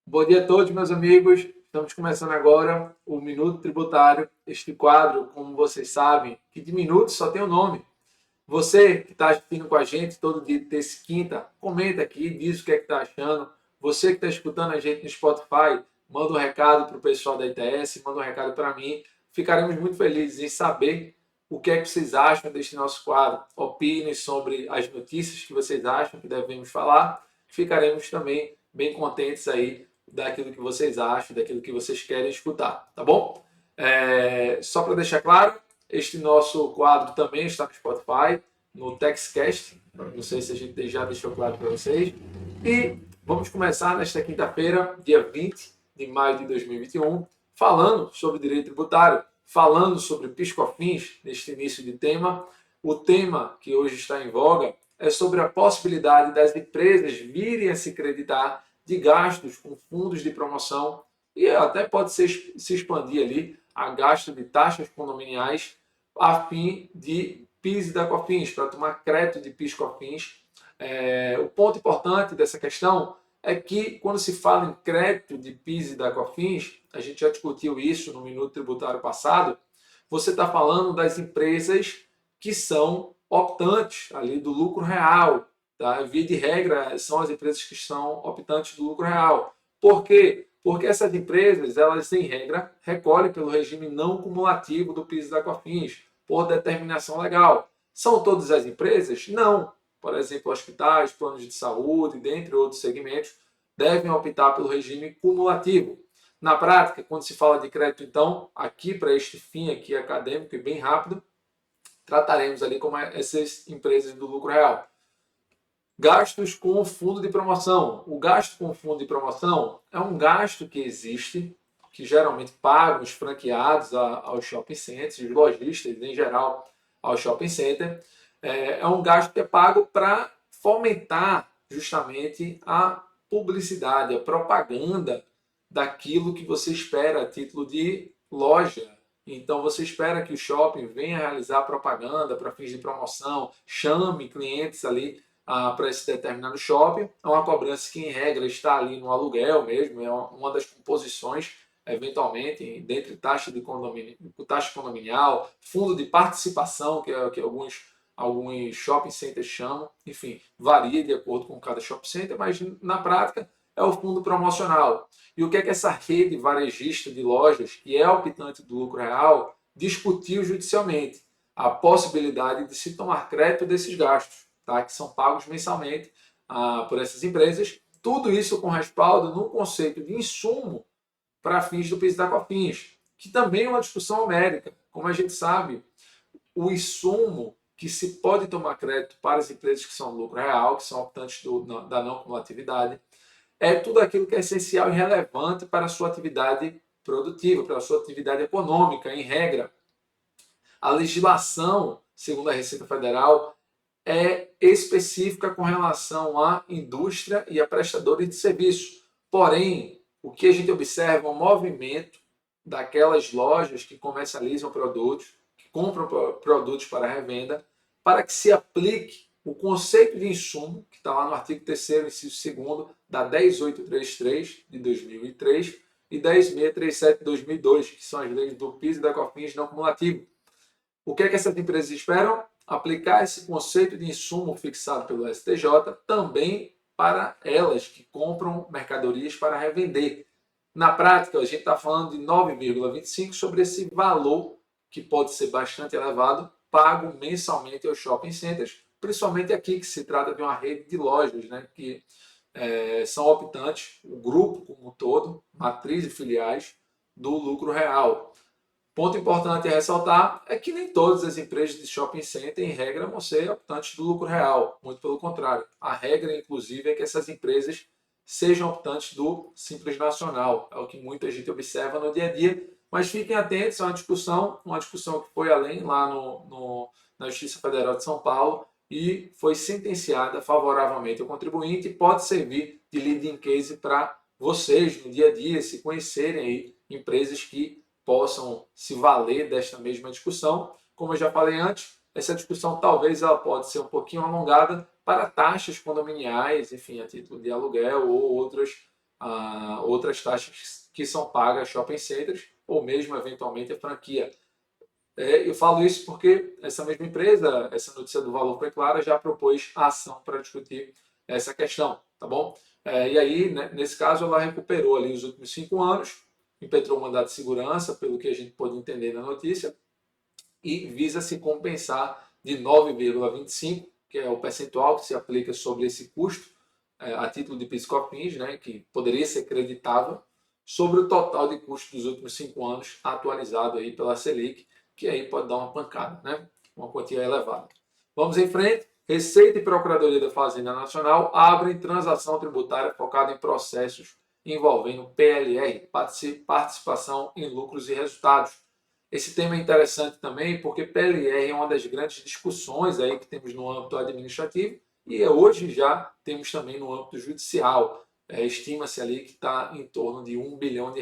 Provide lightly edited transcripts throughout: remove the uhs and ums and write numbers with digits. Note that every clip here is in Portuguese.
Bom dia a todos, meus amigos. Estamos começando agora o Minuto Tributário. Este quadro, como vocês sabem, que de minutos só tem o nome. Você que está assistindo com a gente todo dia, terça e quinta, comenta aqui, diz o que é que está achando. Você que está escutando a gente no Spotify, manda um recado para o pessoal da ITS, manda um recado para mim. Ficaremos muito felizes em saber o que é que vocês acham deste nosso quadro. Opinem sobre as notícias que vocês acham que devemos falar. Ficaremos também bem contentes aí daquilo que vocês acham, daquilo que vocês querem escutar, tá bom? Só para deixar claro, este nosso quadro também está no Spotify, no TextCast. Não sei se a gente já deixou claro para vocês. E vamos começar nesta quinta-feira, dia 20 de maio de 2021, falando sobre direito tributário, falando sobre PIS/COFINS neste início de tema. O tema que hoje está em voga é sobre a possibilidade das empresas virem a se creditar de gastos com fundos de promoção e até pode se expandir ali a gasto de taxas condominiais a fim de PIS e da COFINS, para tomar crédito de PIS/COFINS. O ponto importante dessa questão é que, quando se fala em crédito de PIS e da COFINS, a gente já discutiu isso no Minuto Tributário passado, você está falando das empresas que são optantes ali do lucro real. Tá? Via de regra, são as empresas que são optantes do lucro real. Por quê? Porque essas empresas, elas, em regra, recolhem pelo regime não cumulativo do PIS e da COFINS, por determinação legal. São todas as empresas? Não. Por exemplo, hospitais, planos de saúde, dentre outros segmentos, devem optar pelo regime cumulativo. Na prática, quando se fala de crédito, então, aqui para este fim aqui acadêmico e bem rápido, trataremos ali como essas empresas do lucro real. Gastos com fundo de promoção. O gasto com fundo de promoção é um gasto que existe, que geralmente pagam os franqueados aos shopping centers, os lojistas em geral ao shopping center. É um gasto que é pago para fomentar justamente a publicidade, a propaganda daquilo que você espera a título de loja. Então você espera que o shopping venha realizar propaganda para fins de promoção, chame clientes ali para esse determinado shopping. É uma cobrança que, em regra, está ali no aluguel mesmo, é uma das composições, eventualmente, dentre taxa de condomínio, taxa condominial, fundo de participação, que é que alguns shopping centers chamam, enfim, varia de acordo com cada shopping center, mas na prática é o fundo promocional. E o que é que essa rede varejista de lojas, que é optante do lucro real, discutiu judicialmente? A possibilidade de se tomar crédito desses gastos, tá? Que são pagos mensalmente por essas empresas. Tudo isso com respaldo no conceito de insumo para fins do PIS e da COFINS, que também é uma discussão homérica. Como a gente sabe, o insumo que se pode tomar crédito para as empresas que são lucro real, que são optantes da não cumulatividade, é tudo aquilo que é essencial e relevante para a sua atividade produtiva, para a sua atividade econômica, em regra. A legislação, segundo a Receita Federal, é específica com relação à indústria e a prestadores de serviço. Porém, o que a gente observa é um movimento daquelas lojas que comercializam produtos, que compram produtos para revenda, para que se aplique o conceito de insumo, que está lá no artigo 3º, inciso 2º, da 10833 de 2003 e 10637 de 2002, que são as leis do PIS e da COFINS não cumulativo. O que é que essas empresas esperam? Aplicar esse conceito de insumo fixado pelo STJ também para elas que compram mercadorias para revender. Na prática, a gente está falando de 9,25 sobre esse valor que pode ser bastante elevado, pago mensalmente aos shopping centers, principalmente aqui que se trata de uma rede de lojas, né, que são optantes, o grupo como um todo, matriz e filiais do lucro real. Ponto importante a ressaltar é que nem todas as empresas de shopping center, em regra, vão ser optantes do lucro real. Muito pelo contrário. A regra, inclusive, é que essas empresas sejam optantes do Simples Nacional. É o que muita gente observa no dia a dia. Mas fiquem atentos, é uma discussão que foi além lá na Justiça Federal de São Paulo e foi sentenciada favoravelmente ao contribuinte e pode servir de leading case para vocês no dia a dia, se conhecerem aí empresas que possam se valer desta mesma discussão. Como eu já falei antes, essa discussão talvez ela pode ser um pouquinho alongada para taxas condominiais, enfim, a título de aluguel ou outras outras taxas que são pagas a shopping centers ou mesmo, eventualmente, a franquia. Eu falo isso porque essa mesma empresa, essa notícia do Valor foi clara, já propôs a ação para discutir essa questão, tá bom? E aí, né, nesse caso, ela recuperou ali os últimos 5 anos, impetrou o mandado de segurança, pelo que a gente pôde entender na notícia, e visa se compensar de 9,25, que é o percentual que se aplica sobre esse custo, a título de PIS/COFINS, né, que poderia ser creditável, sobre o total de custo dos últimos 5 anos, atualizado aí pela Selic, que aí pode dar uma pancada, né? Uma quantia elevada. Vamos em frente. Receita e Procuradoria da Fazenda Nacional abrem transação tributária focada em processos envolvendo PLR, participação em lucros e resultados. Esse tema é interessante também porque PLR é uma das grandes discussões aí que temos no âmbito administrativo e hoje já temos também no âmbito judicial. Estima-se ali que está em torno de R$ 1 bilhão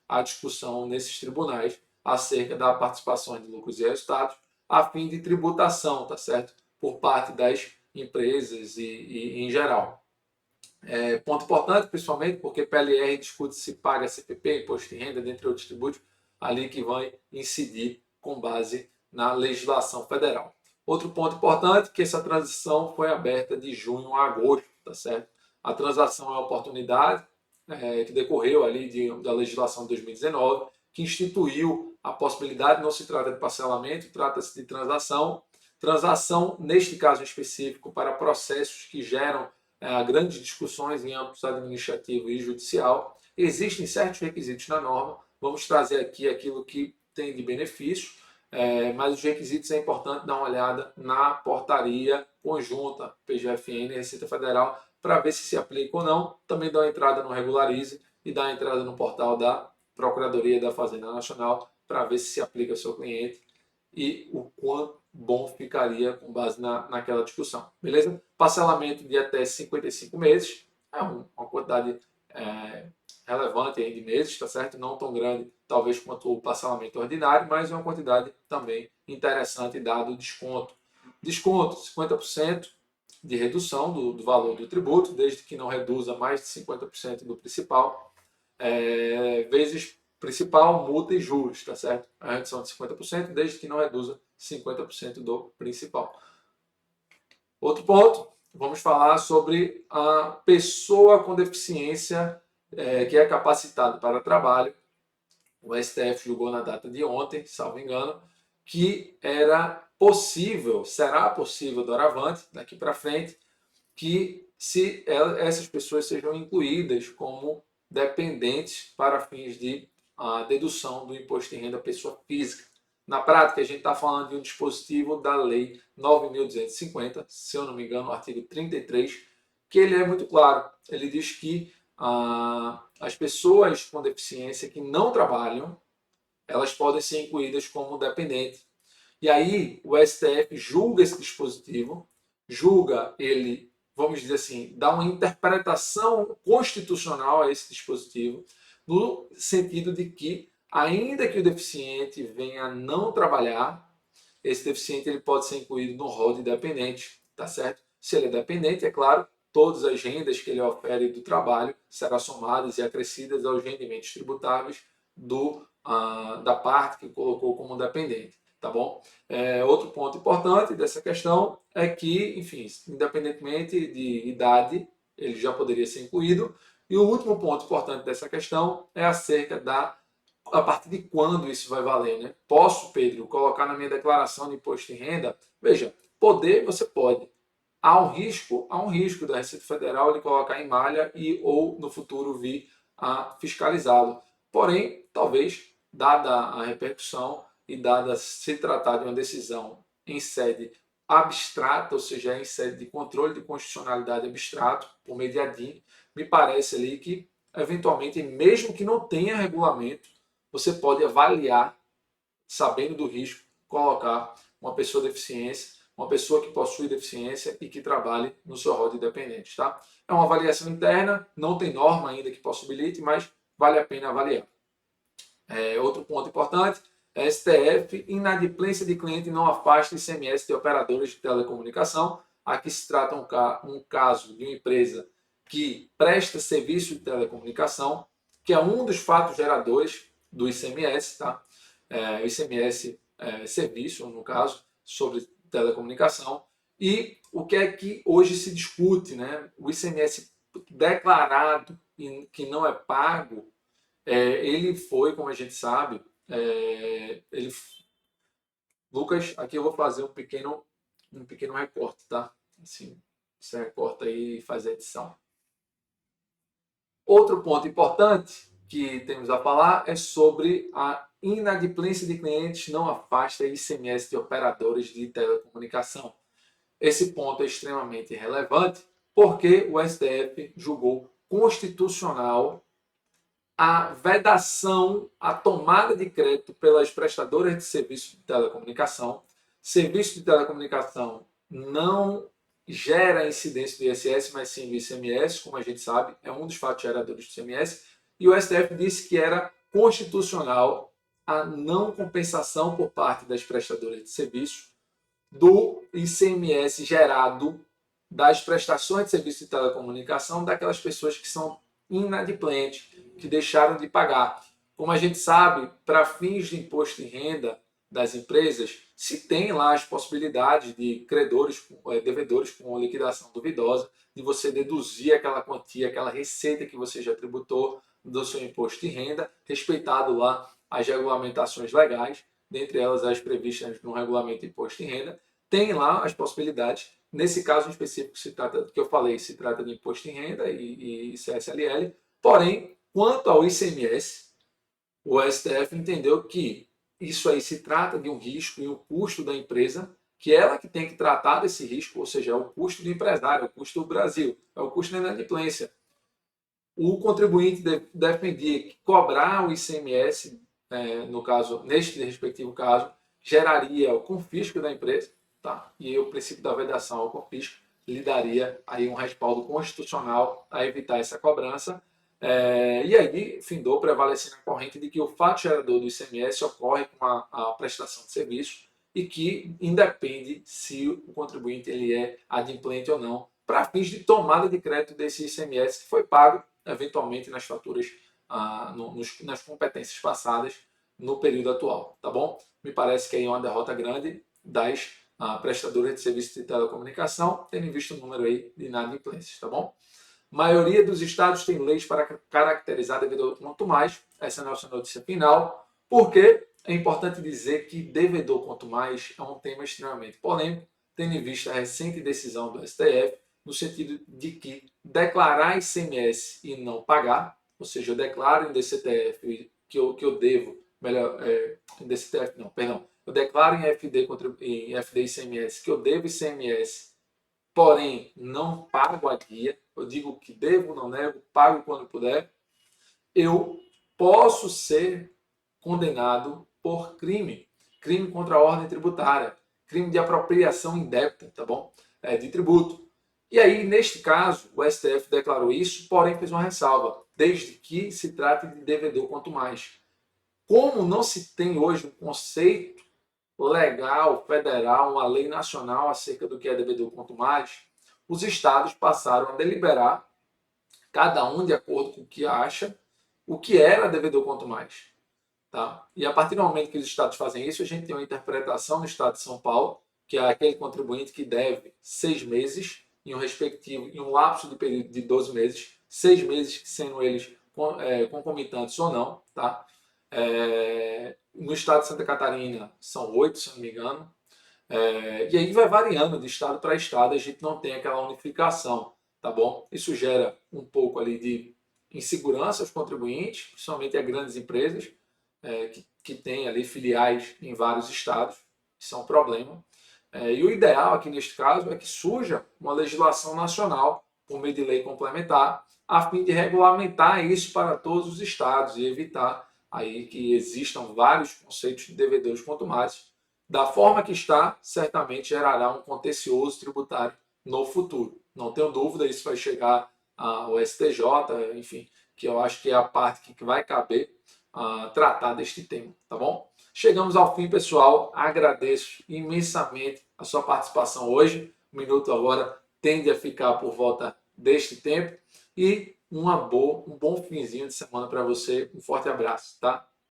a discussão nesses tribunais acerca da participação de lucros e resultados a fim de tributação, tá certo? Por parte das empresas e em geral. Ponto importante, principalmente porque PLR discute se paga CPP, imposto de renda, dentre outros tributos, ali que vai incidir com base na legislação federal. Outro ponto importante é que essa transição foi aberta de junho a agosto, tá certo? A transação é uma oportunidade que decorreu ali da legislação de 2019, que instituiu a possibilidade, não se trata de parcelamento, trata-se de transação. Transação, neste caso específico, para processos que geram grandes discussões em âmbitos administrativo e judicial. Existem certos requisitos na norma, vamos trazer aqui aquilo que tem de benefício, mas os requisitos é importante dar uma olhada na portaria conjunta PGFN e Receita Federal para ver se aplica ou não. Também dá uma entrada no Regularize e dá uma entrada no portal da Procuradoria da Fazenda Nacional para ver se aplica ao seu cliente e o quanto bom ficaria com base naquela discussão. Beleza? Parcelamento de até 55 meses, é uma quantidade relevante aí de meses, tá certo? Não tão grande, talvez, quanto o parcelamento ordinário, mas é uma quantidade também interessante dado o desconto. Desconto, 50% de redução do valor do tributo, desde que não reduza mais de 50% do principal, vezes principal, multa e juros, tá certo? A redução de 50%, desde que não reduza 50% do principal. Outro ponto, vamos falar sobre a pessoa com deficiência que é capacitada para trabalho. O STF julgou na data de ontem, salvo engano, que era possível, será possível doravante, daqui para frente, que se essas pessoas sejam incluídas como dependentes para fins de dedução do imposto de renda pessoa física. Na prática, a gente está falando de um dispositivo da Lei 9.250, se eu não me engano, o artigo 33, que ele é muito claro. Ele diz que as pessoas com deficiência que não trabalham, elas podem ser incluídas como dependentes. E aí o STF julga esse dispositivo, julga ele, vamos dizer assim, dá uma interpretação constitucional a esse dispositivo, no sentido de que, ainda que o deficiente venha a não trabalhar, esse deficiente ele pode ser incluído no rol de dependente, tá certo? Se ele é dependente, é claro, todas as rendas que ele ofere do trabalho serão somadas e acrescidas aos rendimentos tributáveis da parte que colocou como dependente, tá bom? Outro ponto importante dessa questão é que, enfim, independentemente de idade, ele já poderia ser incluído. E o último ponto importante dessa questão é acerca a partir de quando isso vai valer, né? Posso, Pedro, colocar na minha declaração de imposto de renda? Veja, poder você pode. Há um risco da Receita Federal de colocar em malha e ou no futuro vir a fiscalizá-lo. Porém, talvez, dada a repercussão e dada se tratar de uma decisão em sede abstrata, ou seja, em sede de controle de constitucionalidade abstrato, por meio de ADIM, me parece ali que, eventualmente, mesmo que não tenha regulamento, você pode avaliar, sabendo do risco, colocar uma pessoa deficiência, uma pessoa que possui deficiência e que trabalhe no seu rol de dependentes, tá? É uma avaliação interna, não tem norma ainda que possibilite, mas vale a pena avaliar. Outro ponto importante, STF, inadimplência de cliente não afasta ICMS de operadores de telecomunicação. Aqui se trata um caso de uma empresa que presta serviço de telecomunicação, que é um dos fatos geradores do ICMS, tá? O ICMS serviço, no caso, sobre telecomunicação. E o que é que hoje se discute, né? O ICMS declarado e que não é pago, ele foi, como a gente sabe, Lucas, aqui eu vou fazer um pequeno recorte, tá? Assim, você recorta aí e faz a edição. Outro ponto importante que temos a falar é sobre a inadimplência de clientes não afasta ICMS de operadores de telecomunicação. Esse ponto é extremamente relevante porque o STF julgou constitucional a vedação, a tomada de crédito pelas prestadoras de serviço de telecomunicação. Serviço de telecomunicação não gera incidência do ISS, mas sim do ICMS, como a gente sabe, é um dos fatos geradores do ICMS, e o STF disse que era constitucional a não compensação por parte das prestadoras de serviço do ICMS gerado das prestações de serviço de telecomunicação daquelas pessoas que são inadimplentes, que deixaram de pagar. Como a gente sabe, para fins de imposto de renda das empresas, se tem lá as possibilidades de credores, devedores com liquidação duvidosa, de você deduzir aquela quantia, aquela receita que você já tributou do seu imposto de renda, respeitado lá as regulamentações legais, dentre elas as previstas no regulamento de imposto de renda, tem lá as possibilidades. Nesse caso específico que eu falei, se trata de imposto de renda e CSLL, porém, quanto ao ICMS, o STF entendeu que isso aí se trata de um risco e um custo da empresa, que é ela que tem que tratar desse risco, ou seja, é o custo do empresário, é o custo do Brasil, é o custo da inadimplência. O contribuinte defendia que cobrar o ICMS, no caso, neste respectivo caso, geraria o confisco da empresa, tá? E o princípio da vedação ao confisco lhe daria aí um respaldo constitucional a evitar essa cobrança. E aí findou prevalecendo a corrente de que o fato gerador do ICMS ocorre com a prestação de serviço e que independe se o contribuinte ele é adimplente ou não, para fins de tomada de crédito desse ICMS que foi pago eventualmente nas faturas, nas competências passadas no período atual, tá bom? Me parece que aí é uma derrota grande das prestadoras de serviço de telecomunicação, tendo visto o número aí de inadimplências, tá bom? A maioria dos estados tem leis para caracterizar devedor quanto mais. Essa é a nossa notícia final. Porque é importante dizer que devedor quanto mais é um tema extremamente polêmico, tendo em vista a recente decisão do STF, no sentido de que declarar ICMS e não pagar, ou seja, eu declaro em DCTF que eu devo, em DCTF não, perdão, eu declaro em FD ICMS que eu devo ICMS, porém não pago a guia, eu digo que devo, não nego, pago quando puder, eu posso ser condenado por crime contra a ordem tributária, crime de apropriação indébita, tá bom? De tributo. E aí, neste caso, o STF declarou isso, porém fez uma ressalva, desde que se trate de devedor quanto mais. Como não se tem hoje um conceito legal, federal, uma lei nacional acerca do que é devedor quanto mais, os estados passaram a deliberar, cada um de acordo com o que acha, o que era devedor quanto mais. Tá? E a partir do momento que os estados fazem isso, a gente tem uma interpretação no estado de São Paulo, que é aquele contribuinte que deve 6 meses, em um lapso de período de 12 meses, 6 meses sendo eles concomitantes ou não. Tá? No estado de Santa Catarina são 8, se não me engano. E aí vai variando de estado para estado, a gente não tem aquela unificação, tá bom? Isso gera um pouco ali de insegurança aos contribuintes, principalmente a grandes empresas, que têm ali filiais em vários estados, isso é um problema. E o ideal aqui neste caso é que surja uma legislação nacional, por meio de lei complementar, a fim de regulamentar isso para todos os estados e evitar aí que existam vários conceitos de devedores contumazes. Da forma que está, certamente gerará um contencioso tributário no futuro. Não tenho dúvida, isso vai chegar ao STJ, enfim, que eu acho que é a parte que vai caber tratar deste tema, tá bom? Chegamos ao fim, pessoal. Agradeço imensamente a sua participação hoje. O minuto agora tende a ficar por volta deste tempo. e um bom finzinho de semana para você. Um forte abraço, tá?